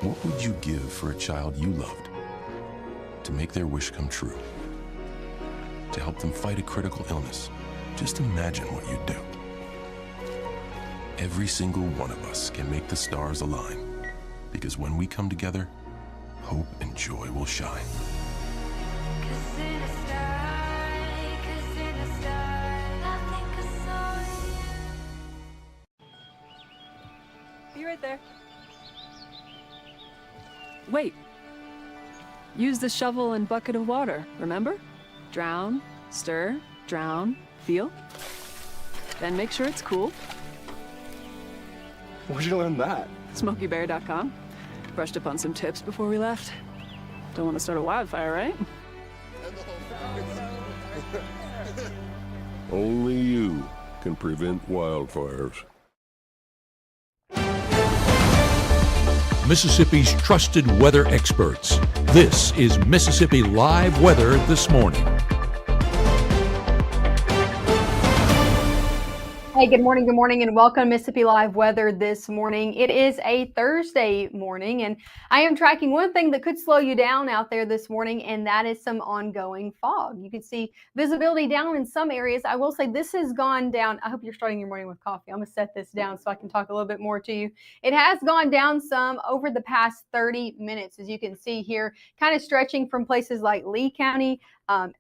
What would you give for a child you loved? To make their wish come true? To help them fight a critical illness? Just imagine what you'd do. Every single one of us can make the stars align, because when we come together, hope and joy will shine. Be right there. Wait. Use the shovel and bucket of water, remember? Drown, stir, drown, feel. Then make sure it's cool. Where'd you learn that? SmokeyBear.com. Brushed up on some tips before we left. Don't want to start a wildfire, right? Only you can prevent wildfires. Mississippi's trusted weather experts. This is Mississippi Live Weather This Morning. Hey, good morning, and welcome to Mississippi Live Weather This Morning. It is a Thursday morning, and I am tracking one thing that could slow you down out there this morning, and that is some ongoing fog. You can see visibility down in some areas. I will say this has gone down. I hope you're starting your morning with coffee. I'm going to set this down so I can talk a little bit more to you. It has gone down some over the past 30 minutes, as you can see here, kind of stretching from places like Lee County,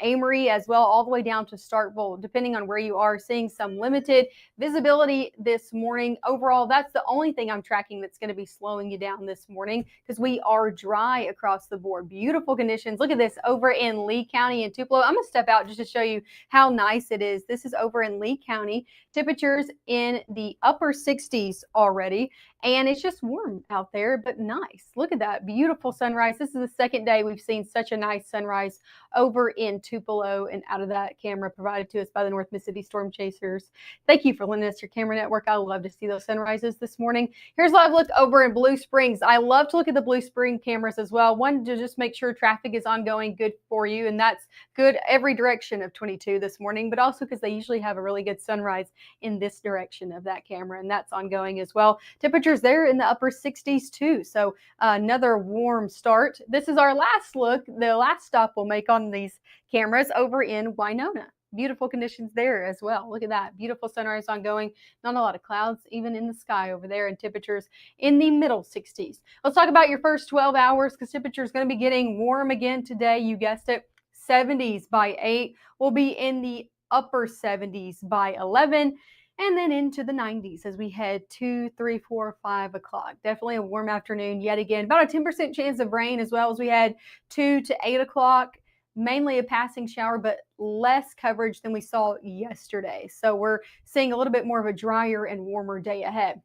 Amory as well, all the way down to Starkville, depending on where you are, seeing some limited visibility this morning. Overall, that's the only thing I'm tracking that's going to be slowing you down this morning, because we are dry across the board. Beautiful conditions. Look at this over in Lee County and Tupelo. I'm going to step out just to show you how nice it is. This is over in Lee County. Temperatures in the upper 60s already, and it's just warm out there, but nice. Look at that beautiful sunrise. This is the second day we've seen such a nice sunrise over in Tupelo, and out of that camera provided to us by the North Mississippi Storm Chasers. Thank you for lending us your camera network. I love to see those sunrises this morning. Here's a live look over in Blue Springs. I love to look at the Blue Spring cameras as well. One, to just make sure traffic is ongoing, good for you, and that's good every direction of 22 this morning, but also because they usually have a really good sunrise in this direction of that camera, and that's ongoing as well. Temperatures there in the upper 60s too, so another warm start. This is our last look, the last stop we'll make on these cameras over in Winona. Beautiful conditions there as well. Look at that. Beautiful sunrise ongoing. Not a lot of clouds even in the sky over there, and temperatures in the middle 60s. Let's talk about your first 12 hours, because temperature is going to be getting warm again today. You guessed it. 70s by 8. We'll be in the upper 70s by 11. And then into the 90s as we head 2, 3, 4, 5 o'clock. Definitely a warm afternoon yet again. About a 10% chance of rain as well as we had 2 to 8 o'clock. Mainly a passing shower, but less coverage than we saw yesterday. So we're seeing a little bit more of a drier and warmer day ahead.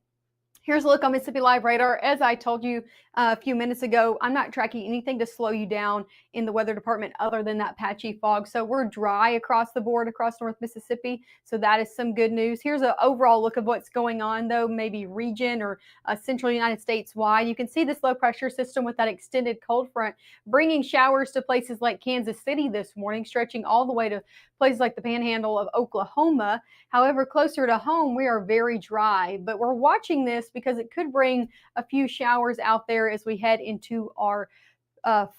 Here's a look on Mississippi Live Radar. As I told you a few minutes ago, I'm not tracking anything to slow you down in the weather department other than that patchy fog. So we're dry across the board across North Mississippi. So that is some good news. Here's an overall look of what's going on, though, maybe region or central United States wide. You can see this low pressure system with that extended cold front bringing showers to places like Kansas City this morning, stretching all the way to places like the panhandle of Oklahoma. However, closer to home, we are very dry, but we're watching this because it could bring a few showers out there as we head into our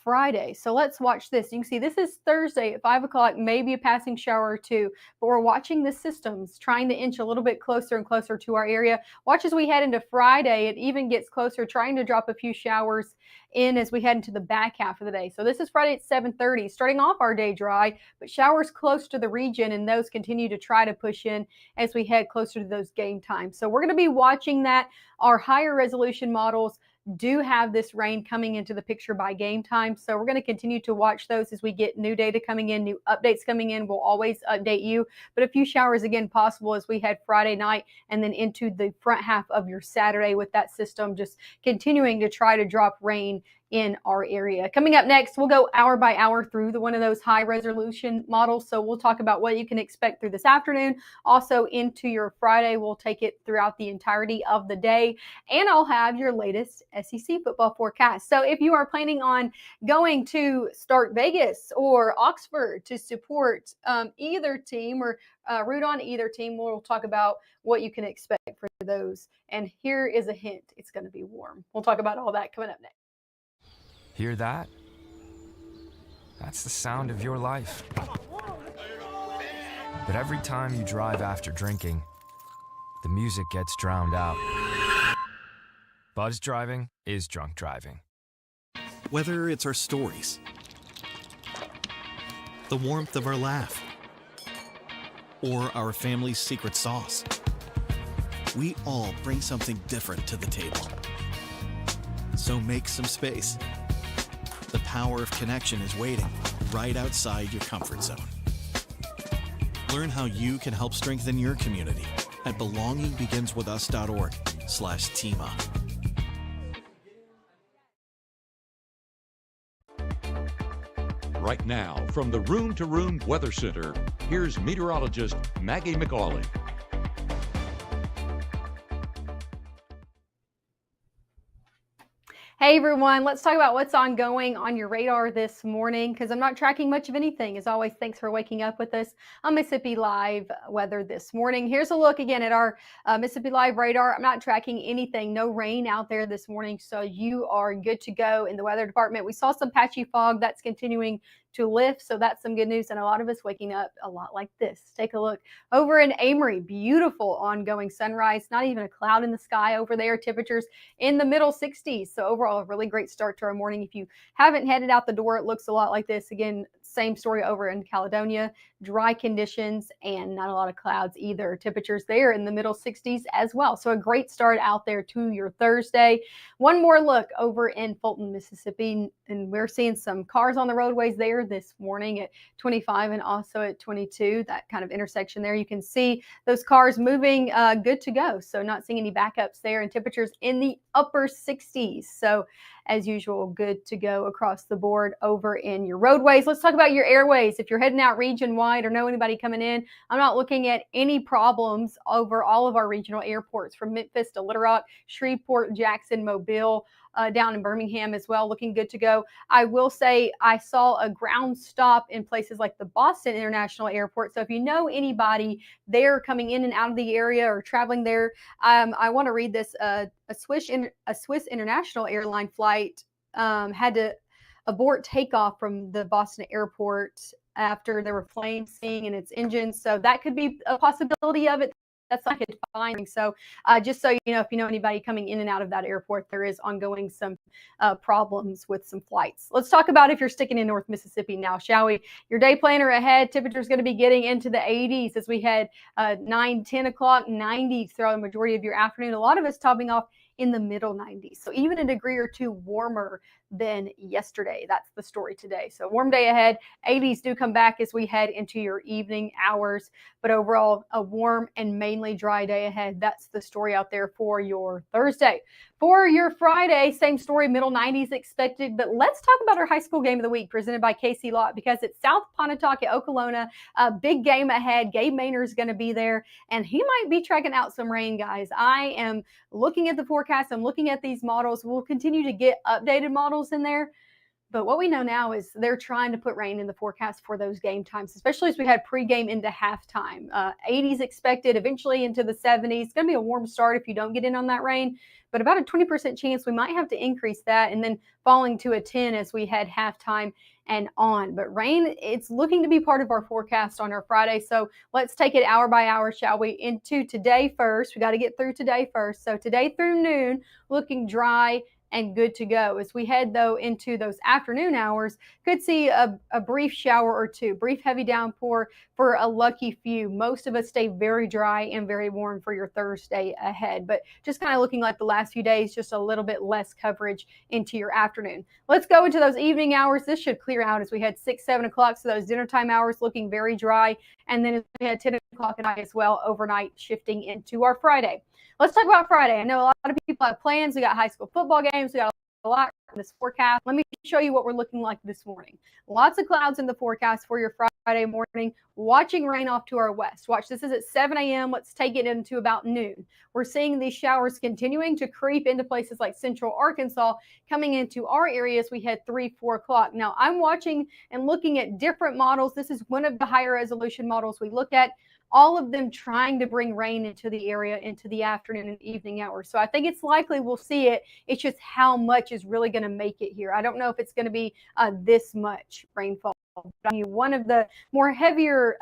Friday. So let's watch this. You can see this is Thursday at 5 o'clock, maybe a passing shower or two, but we're watching the systems trying to inch a little bit closer and closer to our area. Watch as we head into Friday, it even gets closer, trying to drop a few showers in as we head into the back half of the day. So this is Friday at 7:30, starting off our day dry, but showers close to the region, and those continue to try to push in as we head closer to those game times. So we're going to be watching that. Our higher resolution models do have this rain coming into the picture by game time. So we're going to continue to watch those as we get new data coming in, new updates coming in. We'll always update you, but a few showers again possible as we head Friday night and then into the front half of your Saturday with that system just continuing to try to drop rain in our area. Coming up next, we'll go hour by hour through one of those high resolution models. So we'll talk about what you can expect through this afternoon. Also into your Friday, we'll take it throughout the entirety of the day. And I'll have your latest SEC football forecast. So if you are planning on going to Stark Vegas or Oxford to support either team or root on either team, we'll talk about what you can expect for those. And here is a hint. It's going to be warm. We'll talk about all that coming up next. Hear that? That's the sound of your life. But every time you drive after drinking, the music gets drowned out. Buzz driving is drunk driving. Whether it's our stories, the warmth of our laugh, or our family's secret sauce, we all bring something different to the table. So make some space. The power of connection is waiting right outside your comfort zone. Learn how you can help strengthen your community at belongingbeginswithus.org/teamup. Right now, from the Room to Room Weather Center, here's meteorologist Maggie McAuley. Hey everyone, let's talk about what's ongoing on your radar this morning because I'm not tracking much of anything. As always, thanks for waking up with us on Mississippi Live Weather this morning. Here's a look again at our Mississippi Live radar. I'm not tracking anything, no rain out there this morning, so you are good to go in the weather department. We saw some patchy fog that's continuing to lift, so that's some good news, and a lot of us waking up a lot like this. Take a look over in Amory. Beautiful ongoing sunrise, not even a cloud in the sky over there. Temperatures in the middle 60s, so overall a really great start to our morning. If you haven't headed out the door, it looks a lot like this. Again, same story over in Caledonia. Dry conditions and not a lot of clouds either. Temperatures there in the middle 60s as well. So a great start out there to your Thursday. One more look over in Fulton, Mississippi, and we're seeing some cars on the roadways there this morning at 25 and also at 22, that kind of intersection there. You can see those cars moving good to go. So not seeing any backups there, and temperatures in the upper 60s. So as usual, good to go across the board over in your roadways. Let's talk about your airways. If you're heading out region-wide or know anybody coming in, I'm not looking at any problems over all of our regional airports from Memphis to Little Rock, Shreveport, Jackson, Mobile, down in Birmingham as well, looking good to go. I will say I saw a ground stop in places like the Boston International Airport. So if you know anybody there coming in and out of the area or traveling there, I want to read this. A Swiss International Airline flight had to abort takeoff from the Boston airport after there were flames seen in its engine. So that could be a possibility of it. That's not defined. So just so you know, if you know anybody coming in and out of that airport, there is ongoing some problems with some flights. Let's talk about if you're sticking in North Mississippi now, shall we? Your day planner ahead. Temperature is going to be getting into the 80s as we head 9, 10 o'clock, 90s throughout the majority of your afternoon. A lot of us topping off in the middle 90s. So even a degree or two warmer than yesterday. That's the story today. So warm day ahead. 80s do come back as we head into your evening hours, but overall a warm and mainly dry day ahead. That's the story out there for your Thursday. For your Friday, same story, middle 90s expected, but let's talk about our high school game of the week presented by Casey Lott because it's South Pontotoc at Okolona. A big game ahead. Gabe Maynard is going to be there, and he might be tracking out some rain, guys. I am looking at the forecast. I'm looking at these models. We'll continue to get updated models in there. But what we know now is they're trying to put rain in the forecast for those game times, especially as we had pregame into halftime. 80s expected, eventually into the 70s. It's going to be a warm start if you don't get in on that rain, but about a 20% chance we might have to increase that and then falling to a 10 as we head halftime and on. But rain, it's looking to be part of our forecast on our Friday. So let's take it hour by hour, shall we, into today first. We got to get through today first. So today through noon, looking dry and good to go. As we head, though, into those afternoon hours, could see a brief shower or two, brief heavy downpour for a lucky few. Most of us stay very dry and very warm for your Thursday ahead, but just kind of looking like the last few days, just a little bit less coverage into your afternoon. Let's go into those evening hours. This should clear out as we head 6, 7 o'clock. So those dinner time hours looking very dry. And then as we head 10 o'clock at night as well, overnight shifting into our Friday. Let's talk about Friday. I know a lot of people have plans. We got high school football games. We got a lot in this forecast. Let me show you what we're looking like this morning. Lots of clouds in the forecast for your Friday morning. Watching rain off to our west. Watch, this is at 7 a.m. Let's take it into about noon. We're seeing these showers continuing to creep into places like central Arkansas, coming into our areas. We had 3, 4 o'clock. Now, I'm watching and looking at different models. This is one of the higher resolution models we look at. all of them trying to bring rain into the area into the afternoon and evening hours. So I think it's likely we'll see it. It's just how much is really going to make it here. I don't know if it's going to be this much rainfall. One of the more heavier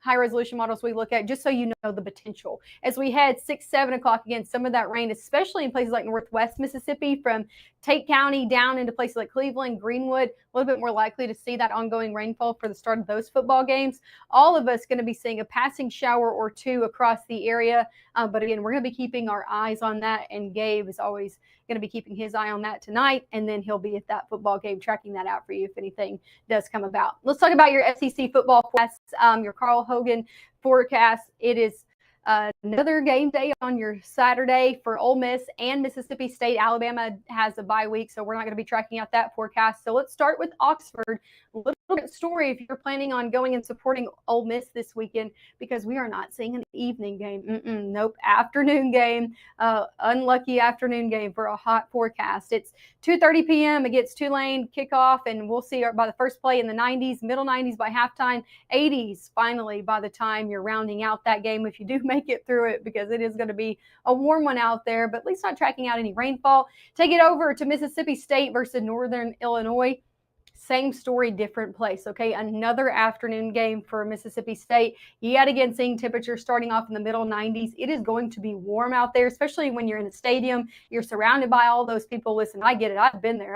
high resolution models we look at, just so you know the potential. As we head 6, 7 o'clock, again, some of that rain, especially in places like Northwest Mississippi, from Tate County down into places like Cleveland, Greenwood, a little bit more likely to see that ongoing rainfall for the start of those football games. All of us going to be seeing a passing shower or two across the area. But again, we're going to be keeping our eyes on that. And Gabe is always going to be keeping his eye on that tonight. And then he'll be at that football game tracking that out for you if anything does come about. Let's talk about your SEC football forecast, your Carl Hogan forecast. It is another game day on your Saturday for Ole Miss and Mississippi State. Alabama has a bye week, so we're not going to be tracking out that forecast. So let's start with Oxford. A little bit story if you're planning on going and supporting Ole Miss this weekend, because we are not seeing an evening game. Nope, afternoon game. Unlucky afternoon game for a hot forecast. It's 2:30 p.m. against Tulane kickoff, and we'll see by the first play in the 90s, middle 90s by halftime, 80s finally by the time you're rounding out that game, if you do make it through it, because it is going to be a warm one out there, but at least not tracking out any rainfall. Take it over to Mississippi State versus Northern Illinois. Same story, different place, okay? Another afternoon game for Mississippi State. Yet again, seeing temperatures starting off in the middle 90s. It is going to be warm out there, especially when you're in a stadium. You're surrounded by all those people. Listen, I get it. I've been there.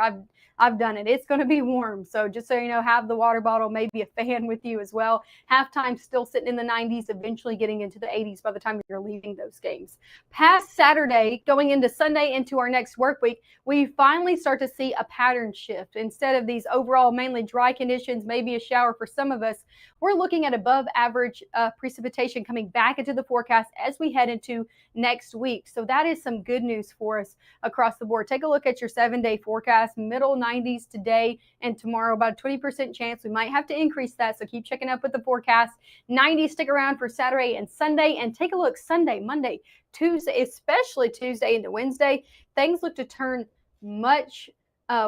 I've done it. It's going to be warm. So just so you know, have the water bottle, maybe a fan with you as well. Halftime still sitting in the 90s, eventually getting into the 80s by the time you're leaving those games. Past Saturday, going into Sunday, into our next work week, we finally start to see a pattern shift. Instead of these overall mainly dry conditions, maybe a shower for some of us, we're looking at above average precipitation coming back into the forecast as we head into next week. So that is some good news for us across the board. Take a look at your 7-day forecast, middle 90s today and tomorrow, about a 20% chance. We might have to increase that, so keep checking up with the forecast. 90s stick around for Saturday and Sunday, and take a look Sunday, Monday, Tuesday, especially Tuesday into Wednesday. Things look to turn much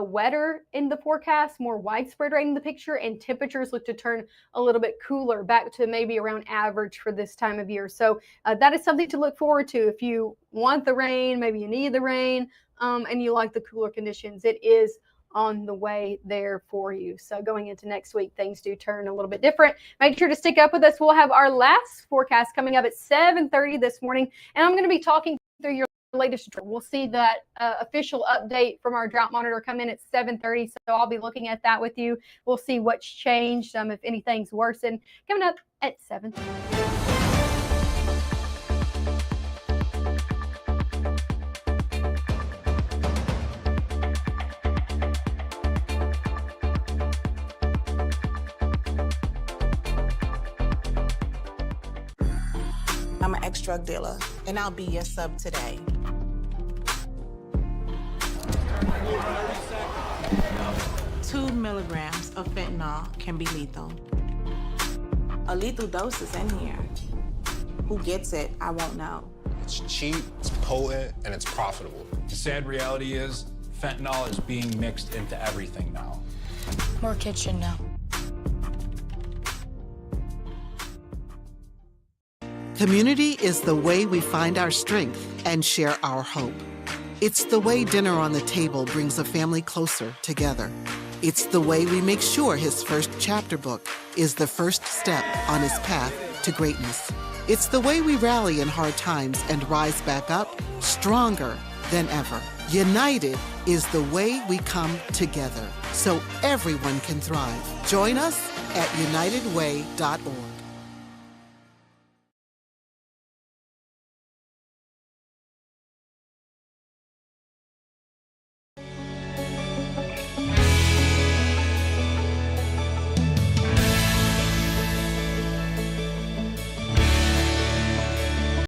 wetter in the forecast, more widespread rain in the picture, and temperatures look to turn a little bit cooler, back to maybe around average for this time of year. So that is something to look forward to if you want the rain, maybe you need the rain, and you like the cooler conditions. It is on the way there for you. So going into next week, things do turn a little bit different. Make sure to stick up with us. We'll have our last forecast coming up at 7:30 this morning, and I'm going to be talking through your latest drought. We'll see that official update from our drought monitor come in at 7:30, so I'll be looking at that with you. We'll see what's changed, if anything's worsened, coming up at 7:30. I'm an ex-drug dealer, and I'll be your sub today. Two milligrams of fentanyl can be lethal. A lethal dose is in here. Who gets it, I won't know. It's cheap, it's potent, and it's profitable. The sad reality is, fentanyl is being mixed into everything now. More kids should know. Community is the way we find our strength and share our hope. It's the way dinner on the table brings a family closer together. It's the way we make sure his first chapter book is the first step on his path to greatness. It's the way we rally in hard times and rise back up stronger than ever. United is the way we come together so everyone can thrive. Join us at unitedway.org.